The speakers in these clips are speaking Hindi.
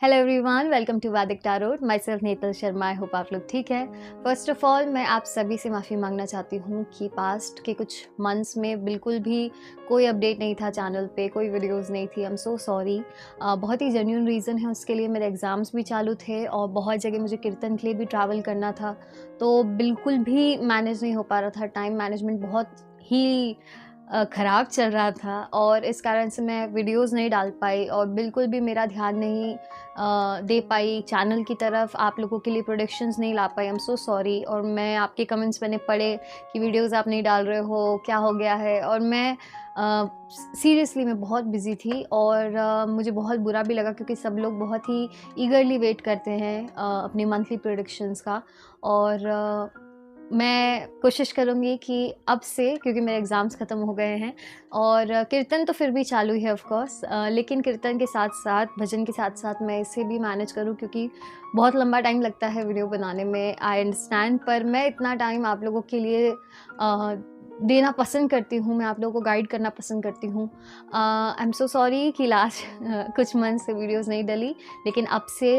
Hello everyone, welcome to Vedic tarot. My self Netal Sharma. I hope आप लोग ठीक है। फर्स्ट ऑफ ऑल मैं आप सभी से माफ़ी मांगना चाहती हूँ कि पास्ट के कुछ मंथ्स में बिल्कुल भी कोई अपडेट नहीं था चैनल पे, कोई वीडियोस नहीं थी। I am so sorry. बहुत ही जेन्युइन रीज़न है उसके लिए। मेरे एग्ज़ाम्स भी चालू थे और बहुत जगह मुझे कीर्तन के लिए भी ट्रैवल करना था, तो बिल्कुल भी मैनेज नहीं हो पा रहा था। टाइम मैनेजमेंट बहुत ही ख़राब चल रहा था और इस कारण से मैं वीडियोस नहीं डाल पाई और बिल्कुल भी मेरा ध्यान नहीं दे पाई चैनल की तरफ। आप लोगों के लिए प्रोडक्शंस नहीं ला पाई। I am so sorry. और मैं आपके कमेंट्स मैंने पढ़े कि वीडियोस आप नहीं डाल रहे हो, क्या हो गया है। और मैं सीरियसली मैं बहुत बिज़ी थी और मुझे बहुत बुरा भी लगा क्योंकि सब लोग बहुत ही ईगरली वेट करते हैं अपनी मंथली प्रोडक्शंस का। और मैं कोशिश करूँगी कि अब से, क्योंकि मेरे एग्ज़ाम्स ख़त्म हो गए हैं और कीर्तन तो फिर भी चालू है ऑफ कोर्स, लेकिन कीर्तन के साथ साथ भजन के साथ साथ मैं इसे भी मैनेज करूँ क्योंकि बहुत लंबा टाइम लगता है वीडियो बनाने में। आई अंडरस्टैंड, पर मैं इतना टाइम आप लोगों के लिए देना पसंद करती हूँ, मैं आप लोगों को गाइड करना पसंद करती हूँ। आई एम सो सॉरी कि लास्ट कुछ मंथ से वीडियोस नहीं डली, लेकिन अब से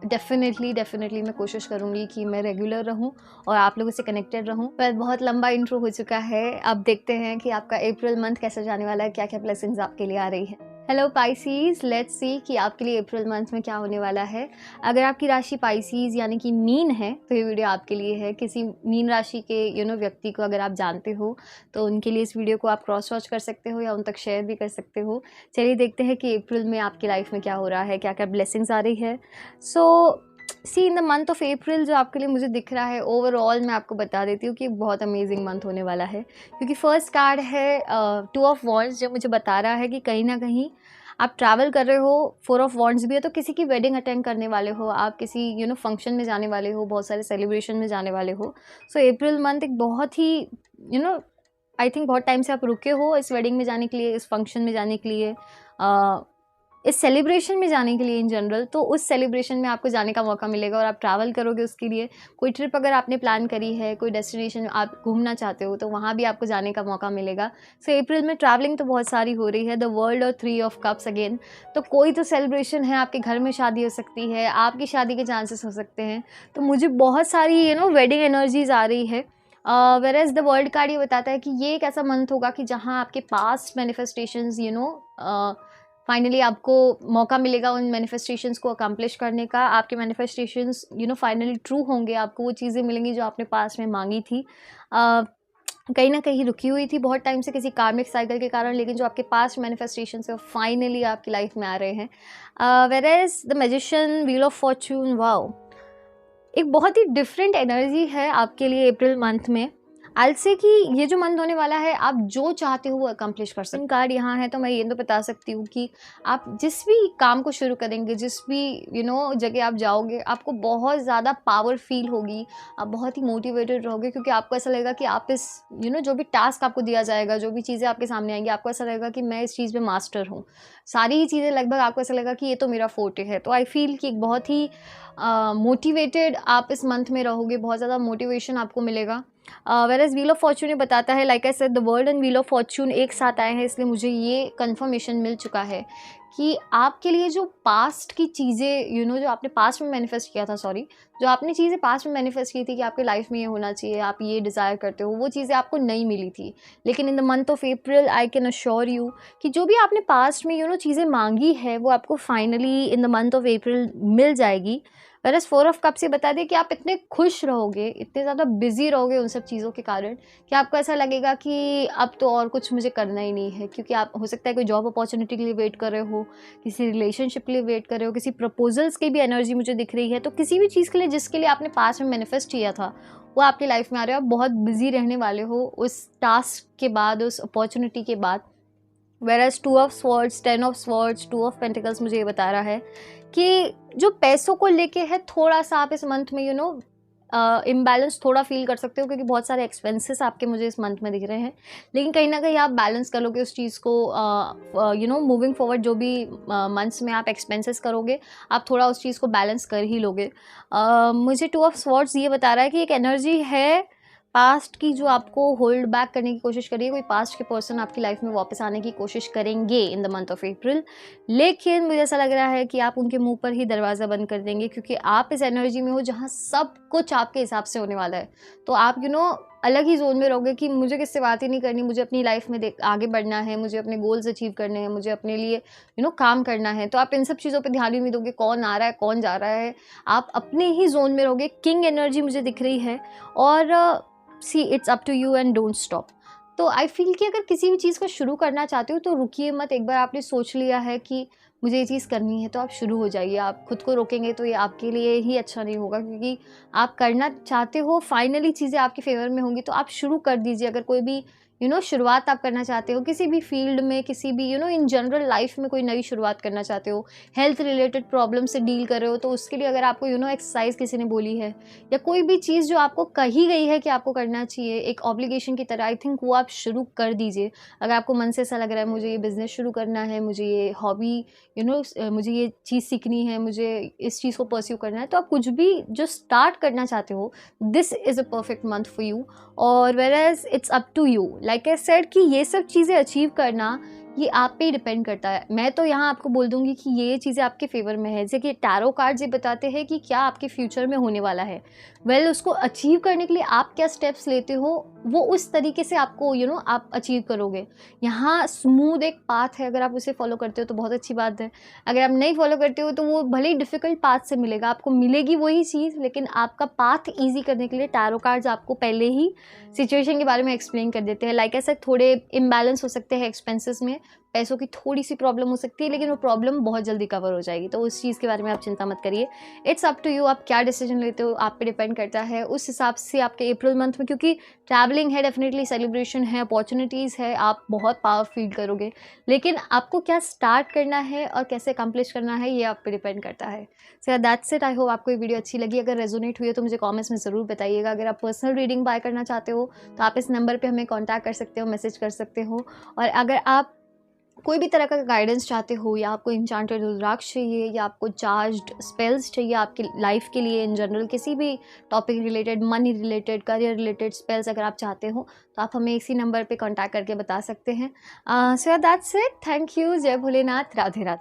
डेफिनेटली मैं कोशिश करूँगी कि मैं रेगुलर रहूँ और आप लोगों से कनेक्टेड रहूँ। पर बहुत लंबा इंट्रो हो चुका है, अब देखते हैं कि आपका अप्रैल मंथ कैसे जाने वाला है, क्या क्या ब्लेसिंग्स आपके लिए आ रही है। हेलो पाइसीज, लेट्स सी कि आपके लिए अप्रैल मंथ में क्या होने वाला है। अगर आपकी राशि पाइसीज यानी कि मीन है तो ये वीडियो आपके लिए है। किसी मीन राशि के व्यक्ति को अगर आप जानते हो तो उनके लिए इस वीडियो को आप क्रॉस वॉच कर सकते हो या उन तक शेयर भी कर सकते हो। चलिए देखते हैं कि अप्रैल में आपकी लाइफ में क्या हो रहा है, क्या क्या ब्लेसिंग्स आ रही है। So see in the month of April जो आपके लिए मुझे दिख रहा है ओवरऑल, मैं आपको बता देती हूँ कि बहुत अमेजिंग मंथ होने वाला है क्योंकि फर्स्ट कार्ड है 2 ऑफ वॉन्ड्स जो मुझे बता रहा है कि कहीं ना कहीं आप ट्रैवल कर रहे हो। 4 ऑफ वॉन्ड्स भी है तो किसी की वेडिंग अटेंड करने वाले हो, आप किसी फंक्शन में जाने वाले हो, बहुत सारे सेलिब्रेशन में जाने वाले हो। सो अप्रैल मंथ एक बहुत ही आई थिंक बहुत टाइम से आप रुके हो इस वेडिंग में जाने के लिए, इस फंक्शन में जाने के लिए, इस सेलिब्रेशन में जाने के लिए इन जनरल। तो उस सेलिब्रेशन में आपको जाने का मौका मिलेगा और आप ट्रैवल करोगे उसके लिए। कोई ट्रिप अगर आपने प्लान करी है, कोई डेस्टिनेशन आप घूमना चाहते हो तो वहाँ भी आपको जाने का मौका मिलेगा। सो अप्रैल में ट्रैवलिंग तो बहुत सारी हो रही है। द वर्ल्ड और 3 ऑफ कप्स अगेन, तो कोई तो सेलिब्रेशन है, आपके घर में शादी हो सकती है, आपकी शादी के चांसेस हो सकते हैं। तो मुझे बहुत सारी वेडिंग एनर्जीज आ रही है। वेरएज द वर्ल्ड कार्ड ये बताता है कि ये एक ऐसा मंथ होगा कि जहाँ आपके पास्ट मैनिफेस्टेशंस फाइनली आपको मौका मिलेगा उन मैनिफेस्टेशंस को अकम्प्लिश करने का। आपके मैनिफेस्टेशंस फाइनली ट्रू होंगे, आपको वो चीज़ें मिलेंगी जो आपने पास्ट में मांगी थी, कहीं ना कहीं रुकी हुई थी बहुत टाइम से किसी कार्मिक साइकिल के कारण, लेकिन जो आपके पास्ट मैनिफेस्टेशन है फाइनली आपकी लाइफ में आ रहे हैं। Whereas the magician, wheel of Fortune, wow, एक बहुत ही डिफरेंट एनर्जी है आपके लिए अप्रैल मंथ में। आई से कि ये जो मंथ होने वाला है आप जो चाहते हो वो अकम्प्लिश कर सकते हैं। कार्ड यहाँ है तो मैं ये तो बता सकती हूँ कि आप जिस भी काम को शुरू करेंगे, जिस भी जगह आप जाओगे, आपको बहुत ज़्यादा पावर फील होगी, आप बहुत ही मोटिवेटेड रहोगे क्योंकि आपको ऐसा लगेगा कि आप इस जो भी टास्क आपको दिया जाएगा, जो भी चीज़ें आपके सामने आएंगी, आपको ऐसा लगेगा कि मैं इस चीज़ में मास्टर हूँ। सारी ही चीज़ें लगभग आपको ऐसा लगेगा कि ये तो मेरा फोर्टे है। तो आई फील कि एक बहुत ही मोटिवेटेड आप इस मंथ में रहोगे, बहुत ज़्यादा मोटिवेशन आपको मिलेगा। वेरएज व्हील ऑफ फॉर्च्यून ये बताता है, like I said, the world and wheel of Fortune एक साथ आए हैं, इसलिए मुझे ये कंफर्मेशन मिल चुका है कि आपके लिए जो पास्ट की चीज़ें जो आपने पास्ट में मैनिफेस्ट किया था, जो आपने चीज़ें पास्ट में मैनिफेस्ट की थी कि आपके लाइफ में ये होना चाहिए, आप ये डिज़ायर करते हो, वो चीज़ें आपको नहीं मिली थी। लेकिन इन the month of April I can assure you कि जो भी आपने पास्ट में चीज़ें मांगी है वो आपको finally in the month of April मिल जाएगी। वेरएज 4 ऑफ कप्स ये बता दे कि आप इतने खुश रहोगे, इतने ज़्यादा बिजी रहोगे उन सब चीज़ों के कारण कि आपको ऐसा लगेगा कि अब तो और कुछ मुझे करना ही नहीं है। क्योंकि आप हो सकता है कोई जॉब अपॉर्चुनिटी के लिए वेट कर रहे हो, किसी रिलेशनशिप के लिए वेट कर रहे हो, किसी प्रपोजल्स की भी एनर्जी मुझे दिख रही है। तो किसी भी चीज़ के लिए जिसके लिए आपने पास्ट में मैनिफेस्ट किया था वो आपकी लाइफ में आ रहा है। आप बहुत बिजी रहने वाले हो उस टास्क के बाद, उस अपॉर्चुनिटी के बाद। Whereas 2 of swords, 10 of swords, 2 of pentacles मुझे ये बता रहा है कि जो पैसों को लेके है थोड़ा सा आप इस मंथ में इम्बैलेंस थोड़ा फील कर सकते हो क्योंकि बहुत सारे एक्सपेंसेस आपके मुझे इस मंथ में दिख रहे हैं। लेकिन कहीं ना कहीं आप बैलेंस कर लोगे उस चीज़ को। मूविंग फॉरवर्ड जो भी मंथ्स में आप एक्सपेंसेस करोगे, आप थोड़ा उस चीज़ को बैलेंस कर ही लोगे। मुझे 2 ऑफ स्वॉर्ड्स ये बता रहा है कि एक एनर्जी है पास्ट की जो आपको होल्ड बैक करने की कोशिश करिए, कोई पास्ट के पर्सन आपकी लाइफ में वापस आने की कोशिश करेंगे इन द मंथ ऑफ अप्रैल, लेकिन मुझे ऐसा लग रहा है कि आप उनके मुंह पर ही दरवाज़ा बंद कर देंगे, क्योंकि आप इस एनर्जी में हो जहाँ सब कुछ आपके हिसाब से होने वाला है। तो आप अलग ही जोन में रहोगे कि मुझे किससे बात ही नहीं करनी, मुझे अपनी लाइफ में आगे बढ़ना है, मुझे अपने गोल्स अचीव करने हैं, मुझे अपने लिए काम करना है। तो आप इन सब चीज़ों पे ध्यान ही नहीं दोगे, कौन आ रहा है कौन जा रहा है, आप अपने ही जोन में रहोगे। किंग एनर्जी मुझे दिख रही है, और see it's up to you and don't stop. तो आई फील कि अगर किसी भी चीज़ को शुरू करना चाहते हो तो रुकिए मत। एक बार आपने सोच लिया है कि मुझे ये चीज़ करनी है, तो आप शुरू हो जाइए। आप खुद को रोकेंगे तो ये आपके लिए ही अच्छा नहीं होगा, क्योंकि आप करना चाहते हो, फाइनली चीज़ें आपके फेवर में होंगी, तो आप शुरू कर दीजिए। अगर कोई भी शुरुआत आप करना चाहते हो किसी भी फील्ड में, किसी भी इन जनरल लाइफ में कोई नई शुरुआत करना चाहते हो, हेल्थ रिलेटेड प्रॉब्लम से डील कर रहे हो, तो उसके लिए अगर आपको एक्सरसाइज किसी ने बोली है, या कोई भी चीज़ जो आपको कही गई है कि आपको करना चाहिए एक ऑब्लिगेशन की तरह, आई थिंक वो आप शुरू कर दीजिए। अगर आपको मन से ऐसा लग रहा है मुझे ये बिज़नेस शुरू करना है, मुझे ये हॉबी मुझे ये चीज़ सीखनी है, मुझे इस चीज़ को परस्यू करना है, तो आप कुछ भी जो स्टार्ट करना चाहते हो, this is a perfect month for you. और whereas it's up to you, like I said कि ये सब चीज़ें अचीव करना ये आप पे ही डिपेंड करता है। मैं तो यहाँ आपको बोल दूंगी कि ये चीज़ें आपके फेवर में है। जैसे कि टैरो कार्ड्स ये बताते हैं कि क्या आपके फ्यूचर में होने वाला है। उसको अचीव करने के लिए आप क्या स्टेप्स लेते हो, वो उस तरीके से आपको आप अचीव करोगे। यहाँ स्मूथ एक पाथ है, अगर आप उसे फॉलो करते हो तो बहुत अच्छी बात है। अगर आप नहीं फॉलो करते हो तो वो भले ही डिफ़िकल्ट पाथ से मिलेगा, आपको मिलेगी वही चीज़, लेकिन आपका पाथ ईजी करने के लिए टैरो कार्ड्स आपको पहले ही सिचुएशन के बारे में एक्सप्लेन कर देते हैं। लाइक ऐसा थोड़े इम्बैलेंस हो सकते हैं एक्सपेंसेस में, पैसों की थोड़ी सी प्रॉब्लम हो सकती है, लेकिन वो प्रॉब्लम बहुत जल्दी कवर हो जाएगी। तो उस चीज़ के बारे में आप चिंता मत करिए। इट्स अप टू यू, आप क्या डिसीजन लेते हो आप पे डिपेंड करता है। उस हिसाब से आपके अप्रैल मंथ में, क्योंकि ट्रैवलिंग है, डेफिनेटली सेलिब्रेशन है, अपॉर्चुनिटीज़ है, आप बहुत पावर फील करोगे, लेकिन आपको क्या स्टार्ट करना है और कैसे अकम्प्लिश करना है ये आप पे डिपेंड करता है। So that's it. I hope आपको ये वीडियो अच्छी लगी। अगर रेजोनेट हुई है तो मुझे कमेंट्स में ज़रूर बताइएगा। अगर आप पर्सनल रीडिंग बाय करना चाहते हो तो आप इस नंबर पे हमें कांटेक्ट कर सकते हो, मैसेज कर सकते हो। और अगर आप कोई भी तरह का गाइडेंस चाहते हो, या आपको इंचांटेड रुद्राक्ष चाहिए, या आपको चार्ज्ड स्पेल्स चाहिए आपकी लाइफ के लिए इन जनरल, किसी भी topic related, money related, career related spells अगर आप चाहते हो, तो आप हमें इसी नंबर पे कांटेक्ट करके बता सकते हैं। So that's it. Thank you. जय भोलेनाथ। राधे राधे।